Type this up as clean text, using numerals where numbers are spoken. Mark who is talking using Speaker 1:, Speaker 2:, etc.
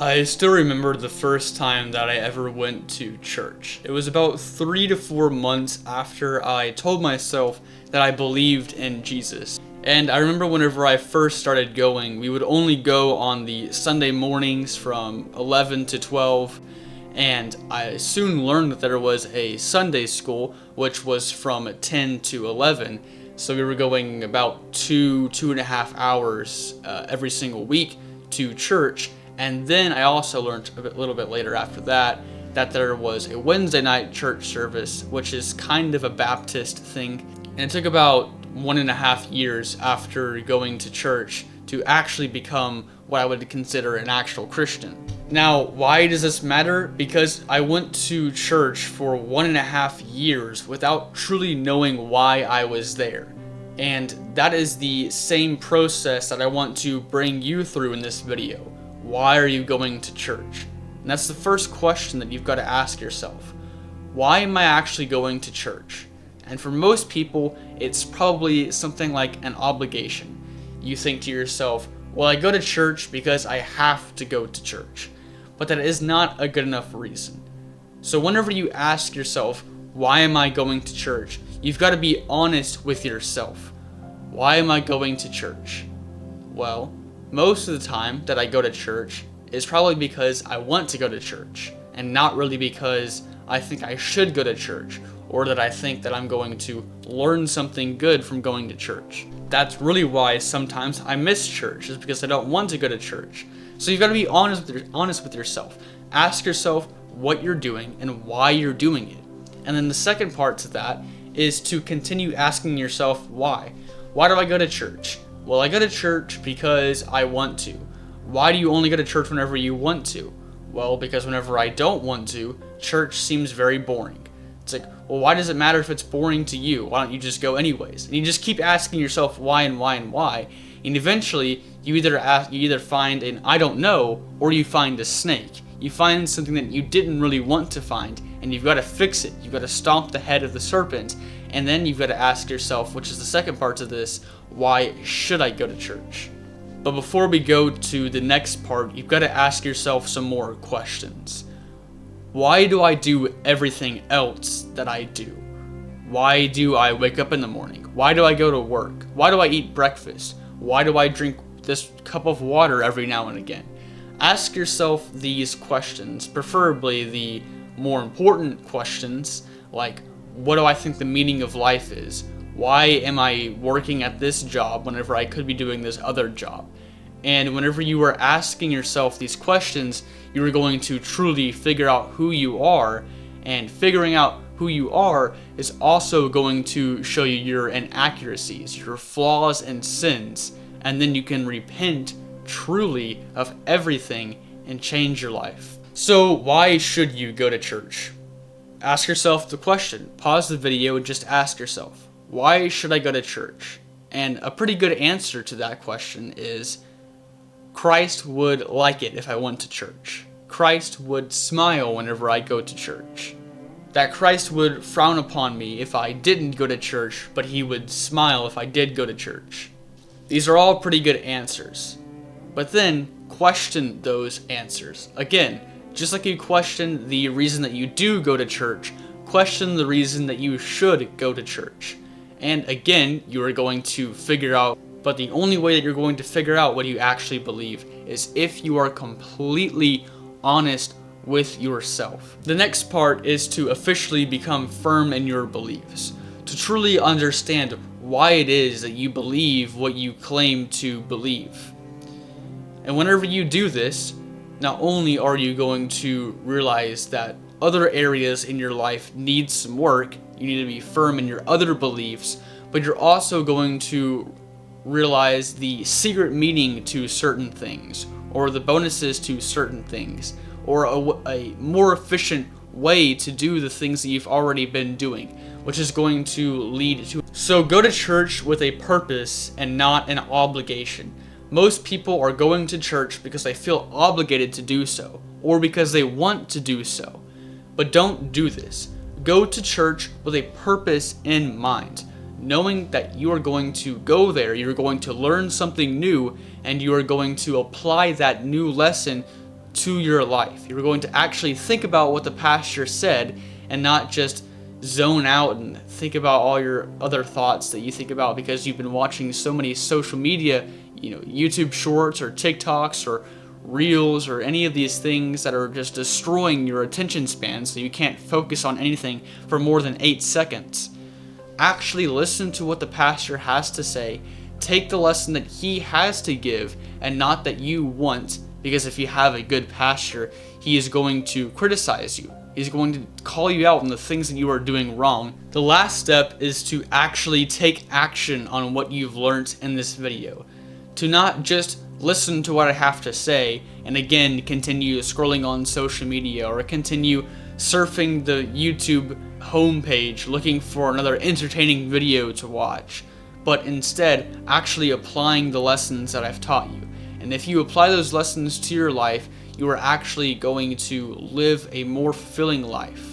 Speaker 1: I still remember the first time that I ever went to church. It was about 3 to 4 months after I told myself that I believed in Jesus. And I remember whenever I first started going, we would only go on the Sunday mornings from 11 to 12. And I soon learned that there was a Sunday school, which was from 10 to 11. So we were going about 2.5 hours every single week to church. And then I also learned a little bit later after that there was a Wednesday night church service, which is kind of a Baptist thing. And it took about 1.5 years after going to church to actually become what I would consider an actual Christian. Now, why does this matter? Because I went to church for 1.5 years without truly knowing why I was there. And that is the same process that I want to bring you through in this video. Why are you going to church? And that's the first question that you've got to ask yourself. Why am I actually going to church? And for most people, it's probably something like an obligation. You think to yourself, well, I go to church because I have to go to church. But that is not a good enough reason. So whenever you ask yourself, why am I going to church? You've got to be honest with yourself. Why am I going to church? Well, most of the time that I go to church is probably because I want to go to church and not really because I think I should go to church or that I think that I'm going to learn something good from going to church. That's really why sometimes I miss church, is because I don't want to go to church. So you've got to be honest with yourself. Ask yourself what you're doing and why you're doing it. And then the second part to that is to continue asking yourself why. Why do I go to church? Well, I go to church because I want to. Why do you only go to church whenever you want to? Well, because whenever I don't want to, church seems very boring. It's like, well, why does it matter if it's boring to you? Why don't you just go anyways? And you just keep asking yourself why and why and why. And eventually, you either find an I don't know, or you find a snake. You find something that you didn't really want to find, and you've got to fix it. You've got to stomp the head of the serpent. And then you've got to ask yourself, which is the second part to this, why should I go to church? But before we go to the next part, you've got to ask yourself some more questions. Why do I do everything else that I do? Why do I wake up in the morning? Why do I go to work? Why do I eat breakfast? Why do I drink this cup of water every now and again? Ask yourself these questions, preferably the more important questions, like, what do I think the meaning of life is? Why am I working at this job whenever I could be doing this other job? And whenever you are asking yourself these questions, you are going to truly figure out who you are, and figuring out who you are is also going to show you your inaccuracies, your flaws and sins, and then you can repent truly of everything and change your life. So why should you go to church? Ask yourself the question. Pause the video and just ask yourself, why should I go to church? And a pretty good answer to that question is, Christ would like it if I went to church. Christ would smile whenever I go to church. That Christ would frown upon me if I didn't go to church, but he would smile if I did go to church. These are all pretty good answers. But then, question those answers. Again, just like you question the reason that you do go to church, question the reason that you should go to church. And again, you are going to figure out, but the only way that you're going to figure out what you actually believe is if you are completely honest with yourself. The next part is to officially become firm in your beliefs, to truly understand why it is that you believe what you claim to believe. And whenever you do this, not only are you going to realize that other areas in your life need some work, you need to be firm in your other beliefs, but you're also going to realize the secret meaning to certain things, or the bonuses to certain things, or a more efficient way to do the things that you've already been doing, which is going to lead to. So go to church with a purpose and not an obligation. Most people are going to church because they feel obligated to do so, or because they want to do so. But don't do this. Go to church with a purpose in mind, knowing that you are going to go there, you're going to learn something new, and you are going to apply that new lesson to your life. You're going to actually think about what the pastor said and not just zone out and think about all your other thoughts that you think about because you've been watching so many social media, YouTube shorts or TikToks or reels or any of these things that are just destroying your attention span so you can't focus on anything for more than 8 seconds. Actually listen to what the pastor has to say. Take the lesson that he has to give and not that you want, because if you have a good pastor, he is going to criticize you. He's going to call you out on the things that you are doing wrong. The last step is to actually take action on what you've learned in this video. To not just listen to what I have to say and again continue scrolling on social media or continue surfing the YouTube homepage looking for another entertaining video to watch, but instead actually applying the lessons that I've taught you. And if you apply those lessons to your life, you are actually going to live a more fulfilling life.